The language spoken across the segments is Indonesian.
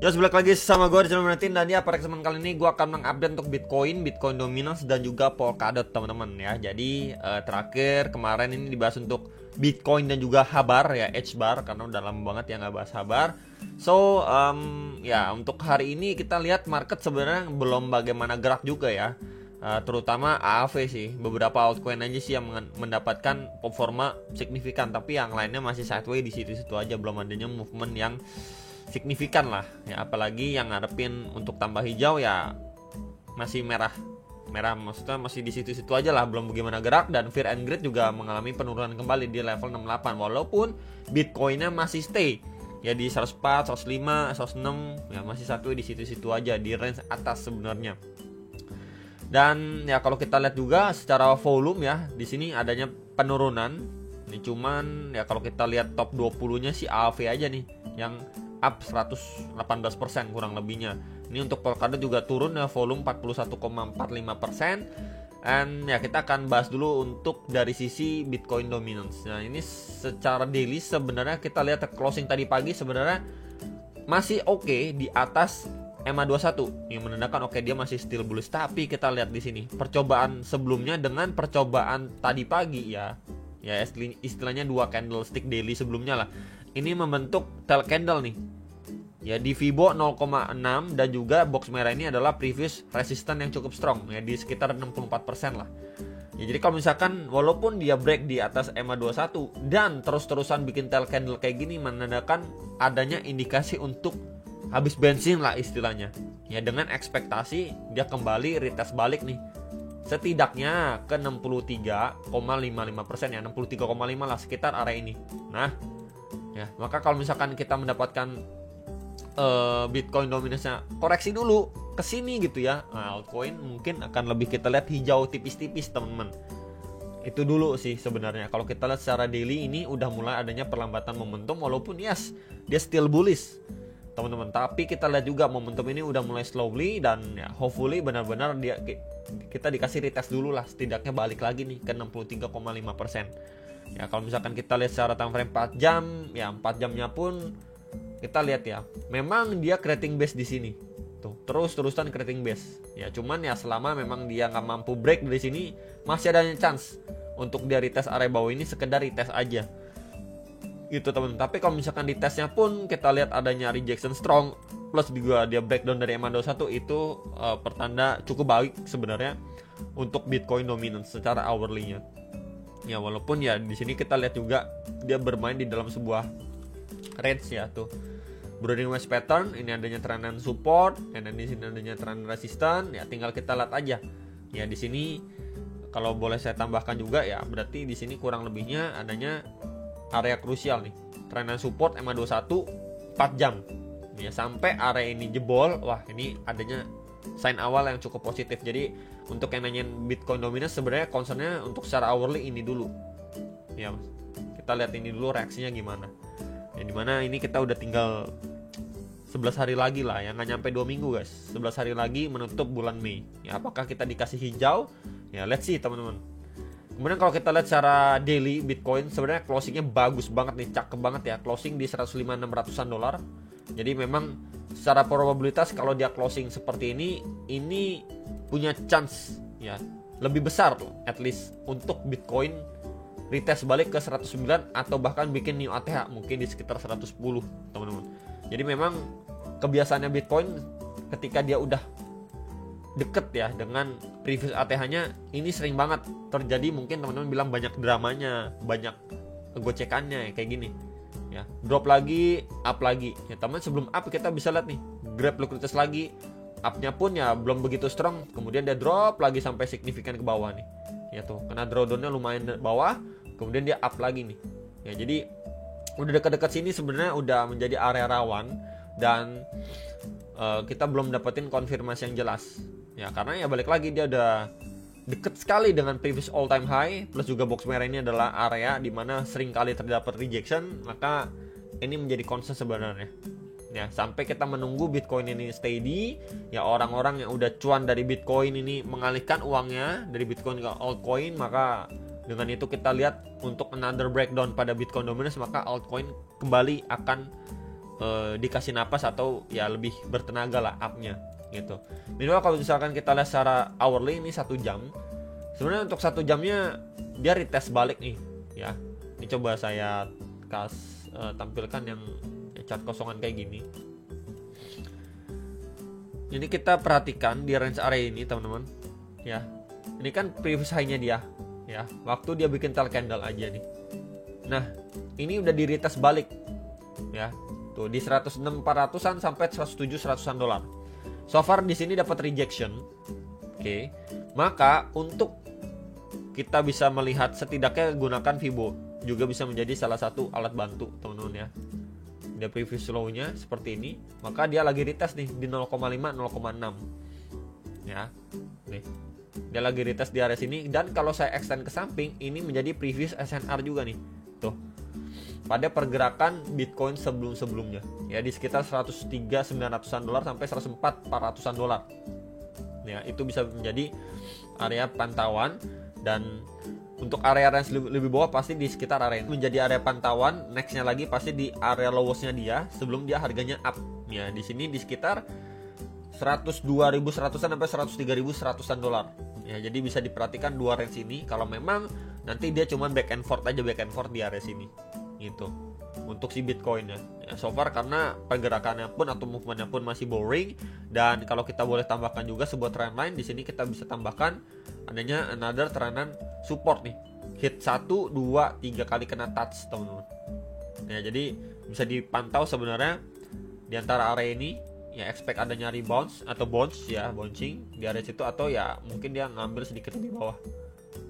Ya, balik lagi sama gue di channel Martin. Dan ya, pada kesempatan kali ini gue akan mengupdate untuk Bitcoin Dominance dan juga Polkadot teman-teman ya. Jadi terakhir kemarin ini dibahas untuk Bitcoin dan juga Habar ya, H-bar, karena udah lama banget ya nggak bahas Habar. So ya untuk hari ini kita lihat market sebenarnya belum bagaimana gerak juga ya. Terutama AAV sih, beberapa altcoin aja sih yang mendapatkan performa signifikan, tapi yang lainnya masih sideways di situ-situ aja, belum adanya movement yang signifikan lah ya. Apalagi yang ngarepin untuk tambah hijau ya masih merah, maksudnya masih di situ-situ aja lah, belum bagaimana gerak. Dan Fear and Greed juga mengalami penurunan kembali di level 68, walaupun Bitcoinnya masih stay ya di 104, 105, 106 ya, masih satu di situ-situ aja, di range atas sebenarnya. Dan ya kalau kita lihat juga secara volume ya, di sini adanya penurunan. Ini cuman ya kalau kita lihat top 20-nya si AAV aja nih yang up 118% kurang lebihnya. Ini untuk Polkadot juga turun ya, volume 41,45%. Dan ya kita akan bahas dulu untuk dari sisi Bitcoin Dominance. Nah, ini secara daily sebenarnya kita lihat closing tadi pagi sebenarnya masih oke di atas EMA21 yang menandakan oke dia masih still bullish. Tapi kita lihat di sini percobaan sebelumnya dengan percobaan tadi pagi ya istilahnya dua candlestick daily sebelumnya lah, ini membentuk tail candle nih ya di Fibo 0,6, dan juga box merah ini adalah previous resistance yang cukup strong ya di sekitar 64% lah ya. Jadi kalau misalkan walaupun dia break di atas EMA21 dan terus-terusan bikin tail candle kayak gini, menandakan adanya indikasi untuk habis bensin lah istilahnya ya, dengan ekspektasi dia kembali retest balik nih setidaknya ke 63,55% ya, 63,5 lah sekitar area ini. Nah ya, maka kalau misalkan kita mendapatkan Bitcoin dominance-nya koreksi dulu ke sini gitu ya, nah, altcoin mungkin akan lebih kita lihat hijau tipis-tipis teman-teman. Itu dulu sih sebenarnya. Kalau kita lihat secara daily ini udah mulai adanya perlambatan momentum, walaupun yes dia still bullish teman-teman, tapi kita lihat juga momentum ini udah mulai slowly, dan ya hopefully benar-benar kita dikasih retest dulu lah, setidaknya balik lagi nih ke 63,5%. Ya kalau misalkan kita lihat secara time frame 4 jam ya, 4 jamnya pun kita lihat ya memang dia creating base di sini tuh, terus-terusan creating base ya. Cuman ya selama memang dia nggak mampu break dari sini, masih adanya chance untuk dia retest area bawah ini, sekedar retest aja gitu teman-teman. Tapi kalau misalkan di tesnya pun kita lihat adanya rejection strong plus juga dia breakdown dari EMA21, itu pertanda cukup baik sebenarnya untuk Bitcoin dominance secara hourly-nya. Ya walaupun ya di sini kita lihat juga dia bermain di dalam sebuah range ya tuh. Broadening wedge pattern, ini adanya trend support, dan di sini adanya trend resistance. Ya tinggal kita lihat aja. Ya di sini kalau boleh saya tambahkan juga ya, berarti di sini kurang lebihnya adanya area krusial nih, trend support EMA21 4 jam. Ya sampai area ini jebol, wah ini adanya sign awal yang cukup positif. Jadi untuk yang nanyain Bitcoin dominance sebenarnya concernnya untuk secara hourly ini dulu. Ya, kita lihat ini dulu reaksinya gimana. Ya dimana ini kita udah tinggal 11 hari lagi lah ya, nggak nyampe 2 minggu guys. 11 hari lagi menutup bulan Mei. Ya apakah kita dikasih hijau? Ya let's see teman-teman. Kemudian kalau kita lihat secara daily Bitcoin sebenarnya closingnya bagus banget nih, cakep banget ya, closing di 105.600-an dolar. Jadi memang secara probabilitas kalau dia closing seperti ini punya chance ya lebih besar tuh at least untuk Bitcoin retest balik ke 109 atau bahkan bikin new ATH mungkin di sekitar 110 teman-teman. Jadi memang kebiasaannya Bitcoin ketika dia udah deket ya dengan previous ATH-nya, ini sering banget terjadi, mungkin teman-teman bilang banyak dramanya, banyak gocekannya ya, kayak gini ya, drop lagi, up lagi ya teman. Sebelum up kita bisa lihat nih, grab liquiditas lagi, up-nya pun ya belum begitu strong, kemudian dia drop lagi sampai signifikan ke bawah nih ya tuh, karena drawdown-nya lumayan bawah, kemudian dia up lagi nih ya. Jadi udah dekat-dekat sini sebenarnya udah menjadi area rawan, dan kita belum dapetin konfirmasi yang jelas ya, karena ya balik lagi dia udah deket sekali dengan previous all time high, plus juga box merah ini adalah area dimana sering kali terdapat rejection. Maka ini menjadi concern sebenarnya ya, sampai kita menunggu Bitcoin ini steady ya, orang-orang yang udah cuan dari Bitcoin ini mengalihkan uangnya dari Bitcoin ke altcoin. Maka dengan itu kita lihat untuk another breakdown pada Bitcoin dominance, maka altcoin kembali akan dikasih napas atau ya lebih bertenaga lah up-nya gitu. Minimal kalau misalkan kita lihat secara hourly ini 1 jam. Sebenarnya untuk 1 jamnya dia retest balik nih ya. Ini coba saya tampilkan yang chart kosongan kayak gini. Ini kita perhatikan di range area ini teman-teman ya. Ini kan previous high-nya dia ya. Waktu dia bikin tail candle aja nih. Nah, ini udah di retest balik ya. Tuh di 106 400-an sampai 107 100-an dolar. So far di sini dapat rejection. Oke. Maka untuk kita bisa melihat setidaknya gunakan Fibo juga bisa menjadi salah satu alat bantu teman-teman ya. Dia previous low-nya seperti ini, maka dia lagi retest nih di 0,5 0,6. Ya. Nih. Dia lagi retest di area sini dan kalau saya extend ke samping ini menjadi previous SNR juga nih. Tuh. Pada pergerakan Bitcoin sebelum-sebelumnya ya di sekitar 103 900-an dolar sampai 104 400-an dolar. Ya, itu bisa menjadi area pantauan dan untuk area range lebih bawah pasti di sekitar area ini menjadi area pantauan. Nextnya lagi pasti di area lowestnya dia sebelum dia harganya up. Ya, di sini di sekitar 102.100-an sampai 103.100-an dolar. Ya, jadi bisa diperhatikan dua range ini kalau memang nanti dia cuma back and forth di area sini. Gitu untuk si Bitcoin ya. So far karena pergerakannya pun atau movementnya pun masih boring dan kalau kita boleh tambahkan juga sebuah trendline di sini kita bisa tambahkan adanya another trendline support nih. Hit 1 2 3 kali kena touch teman-teman. Ya, jadi bisa dipantau sebenarnya di antara area ini ya expect adanya rebounds atau bounce ya, bouncing di area situ atau ya mungkin dia ngambil sedikit di bawah.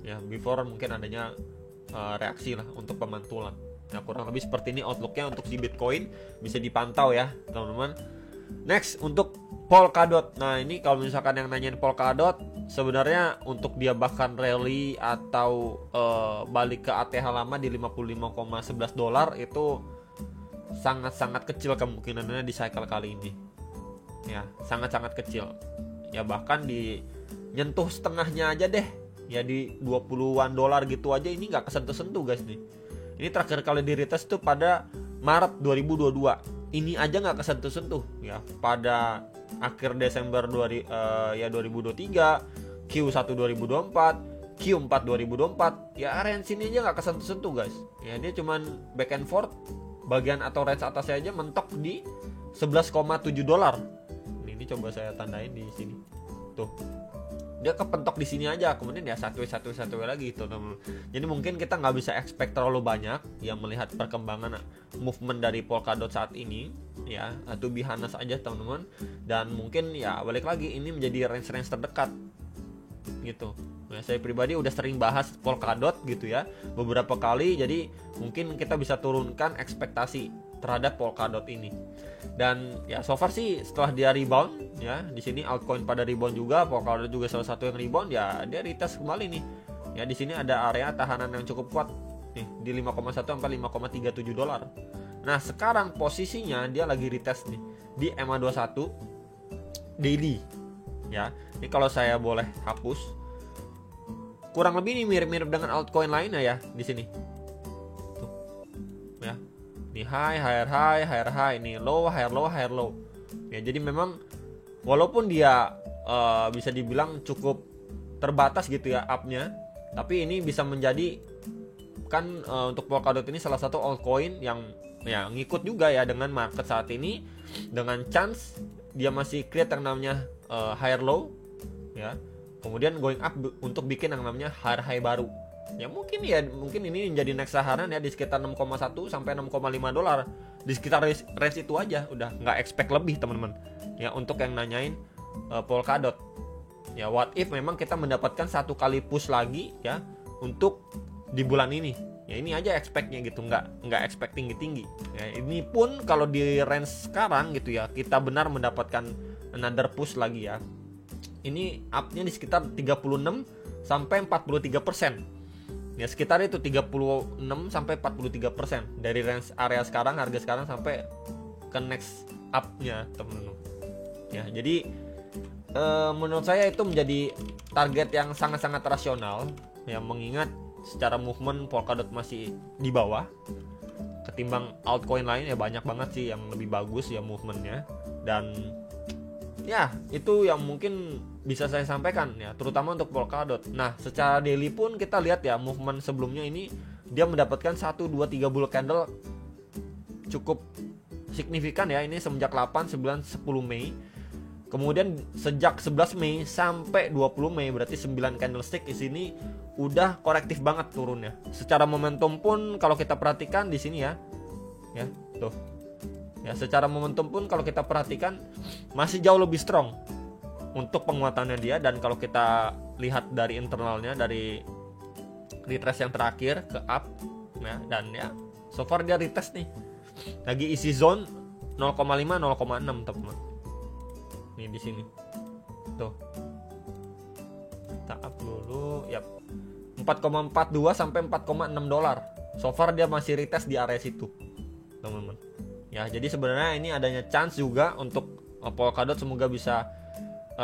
Ya, before mungkin adanya reaksi lah untuk pemantulan. Nah, kurang lebih seperti ini outlooknya untuk si Bitcoin bisa dipantau ya teman-teman. Next untuk Polkadot. Nah, ini kalau misalkan yang nanyain Polkadot sebenarnya untuk dia bahkan rally atau balik ke ATH lama di 55,11 dolar itu sangat-sangat kecil kemungkinannya di cycle kali ini. Ya, sangat-sangat kecil. Ya bahkan di nyentuh setengahnya aja deh. Ya di 20-an dolar gitu aja ini nggak kesentuh-sentuh guys nih. Ini terakhir kali di retest tuh pada Maret 2022. Ini aja nggak kesentuh-sentuh ya. Pada akhir Desember 2023, Q1 2024, Q4 2024, ya range sini aja nggak kesentuh-sentuh guys. Ya dia cuman back and forth, bagian atau range atasnya aja mentok di 11,7 dolar. Ini coba saya tandain di sini. Tuh. Dia kepentok di sini aja, kemudian ya satu lagi gitu teman-teman. Jadi mungkin kita nggak bisa expect terlalu banyak yang melihat perkembangan movement dari Polkadot saat ini ya, atau Binance aja teman-teman. Dan mungkin ya balik lagi ini menjadi range terdekat gitu. Nah, saya pribadi udah sering bahas Polkadot gitu ya beberapa kali, jadi mungkin kita bisa turunkan ekspektasi terhadap Polkadot ini. Dan ya so far sih setelah dia rebound ya, di sini altcoin pada rebound juga, Polkadot juga salah satu yang rebound ya, dia retest kembali nih. Ya di sini ada area tahanan yang cukup kuat nih di 5,1 sampai 5,37 dolar. Nah, sekarang posisinya dia lagi retest nih di MA21 daily. Ya. Ini kalau saya boleh hapus. Kurang lebih ini mirip-mirip dengan altcoin lainnya ya di sini. Tuh. Ya. Ini higher high, ini low, higher low. Ya, jadi memang walaupun dia bisa dibilang cukup terbatas gitu ya up-nya, tapi ini bisa menjadi kan untuk Polkadot ini salah satu altcoin yang ya ngikut juga ya dengan market saat ini, dengan chance dia masih create yang namanya higher low ya. Kemudian going up untuk bikin yang namanya higher high baru. Ya mungkin ini menjadi next saharan ya di sekitar 6,1 sampai 6,5 dolar. Di sekitar range itu aja, udah nggak expect lebih teman-teman. Ya untuk yang nanyain Polkadot. Ya what if memang kita mendapatkan satu kali push lagi ya untuk di bulan ini. Ya ini aja expect-nya gitu, nggak expect tinggi-tinggi. Ya ini pun kalau di range sekarang gitu ya, kita benar mendapatkan another push lagi ya. Ini up-nya di sekitar 36 sampai 43%. Ya sekitar itu 36 sampai 43% dari range area sekarang, harga sekarang sampai ke next up-nya teman-teman. Ya, jadi menurut saya itu menjadi target yang sangat-sangat rasional ya, mengingat secara movement Polkadot masih di bawah. ketimbang altcoin lain ya banyak banget sih yang lebih bagus ya movementnya. Dan ya itu yang mungkin bisa saya sampaikan ya, terutama untuk Polkadot. Nah secara daily pun kita lihat ya, movement sebelumnya ini dia mendapatkan 1, 2, 3 bull candle cukup signifikan ya. Ini semenjak 8, 9, 10 Mei. Kemudian sejak 11 Mei sampai 20 Mei berarti 9 candlestick di sini udah korektif banget turunnya. Secara momentum pun kalau kita perhatikan di sini ya tuh. Ya, secara momentum pun kalau kita perhatikan masih jauh lebih strong untuk penguatannya dia. Dan kalau kita lihat dari internalnya, dari retest yang terakhir ke up ya, dan ya so far dia retest nih lagi isi zone 0,5 0,6 teman-teman. Nih di sini tuh kita up dulu ya, 4,42 sampai 4,6 dolar. So far dia masih retest di area situ teman-teman. Ya, jadi sebenarnya ini adanya chance juga untuk Polkadot semoga bisa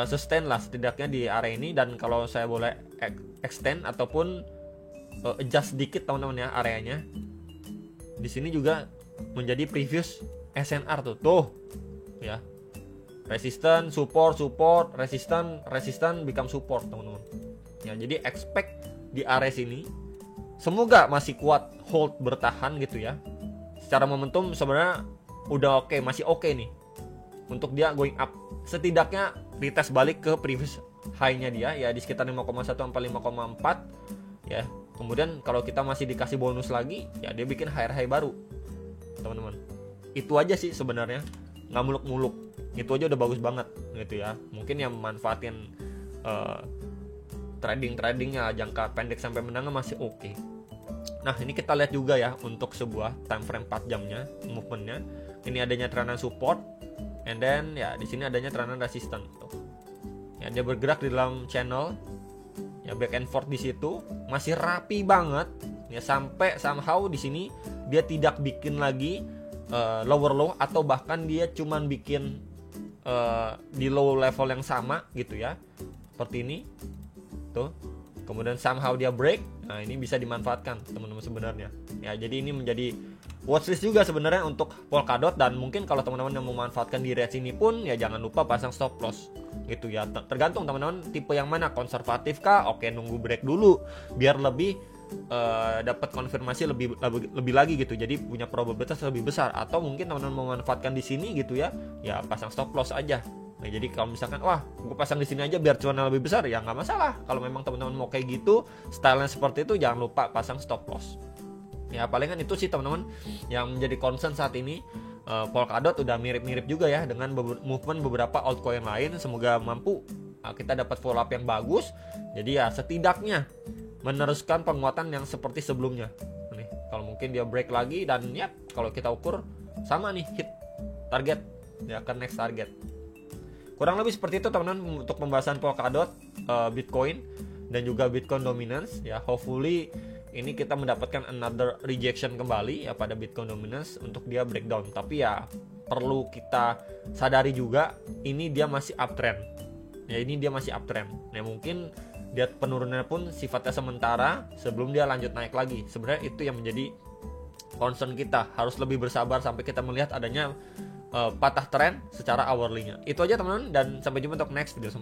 sustain lah setidaknya di area ini. Dan kalau saya boleh extend ataupun adjust sedikit teman-teman ya areanya. Di sini juga menjadi previous SNR tuh ya. Resistance, support, resistance become support teman-teman. Ya, jadi expect di area sini semoga masih kuat hold bertahan gitu ya. Secara momentum sebenarnya udah oke, masih oke nih untuk dia going up. Setidaknya retest balik ke previous high-nya dia ya di sekitar 5,1 sampai 5,4 ya. Kemudian kalau kita masih dikasih bonus lagi ya dia bikin high baru teman-teman. Itu aja sih sebenarnya, nggak muluk-muluk. Itu aja udah bagus banget gitu ya. Mungkin yang memanfaatin tradingnya jangka pendek sampai menengah masih oke. Nah ini kita lihat juga ya untuk sebuah time frame 4 jamnya movementnya. Ini adanya trend support, and then ya di sini adanya trend resistance. Ya dia bergerak di dalam channel, ya back and forth di situ masih rapi banget. Ya sampai somehow di sini dia tidak bikin lagi lower low, atau bahkan dia cuman bikin di low level yang sama gitu ya, seperti ini tuh. Kemudian somehow dia break. Nah ini bisa dimanfaatkan teman-teman sebenarnya ya. Jadi ini menjadi watchlist juga sebenarnya untuk Polkadot. Dan mungkin kalau teman-teman yang memanfaatkan di range ini pun ya jangan lupa pasang stop loss gitu ya. Tergantung teman-teman tipe yang mana, konservatif kah? Oke, nunggu break dulu biar lebih dapat konfirmasi lebih lagi gitu. Jadi punya probabilitas lebih besar. Atau mungkin teman-teman memanfaatkan di sini gitu ya pasang stop loss aja. Nah jadi kalau misalkan wah gue pasang di sini aja biar cuannya lebih besar ya nggak masalah. Kalau memang teman-teman mau kayak gitu, stylenya seperti itu, jangan lupa pasang stop loss. Ya palingan itu sih teman-teman yang menjadi concern saat ini. Polkadot udah mirip-mirip juga ya dengan movement beberapa altcoin lain. Semoga mampu kita dapat follow up yang bagus. Jadi ya setidaknya meneruskan penguatan yang seperti sebelumnya. Nih kalau mungkin dia break lagi dan ya kalau kita ukur sama nih hit target ya ke next target. Kurang lebih seperti itu teman-teman untuk pembahasan Polkadot, Bitcoin dan juga Bitcoin dominance ya. Hopefully ini kita mendapatkan another rejection kembali ya pada Bitcoin dominance untuk dia breakdown. Tapi ya perlu kita sadari juga ini dia masih uptrend. Ya ini dia masih uptrend. Nah mungkin dia penurunannya pun sifatnya sementara sebelum dia lanjut naik lagi. Sebenarnya itu yang menjadi concern kita. Harus lebih bersabar sampai kita melihat adanya patah tren secara hourly-nya. Itu aja teman-teman, dan sampai jumpa untuk next video.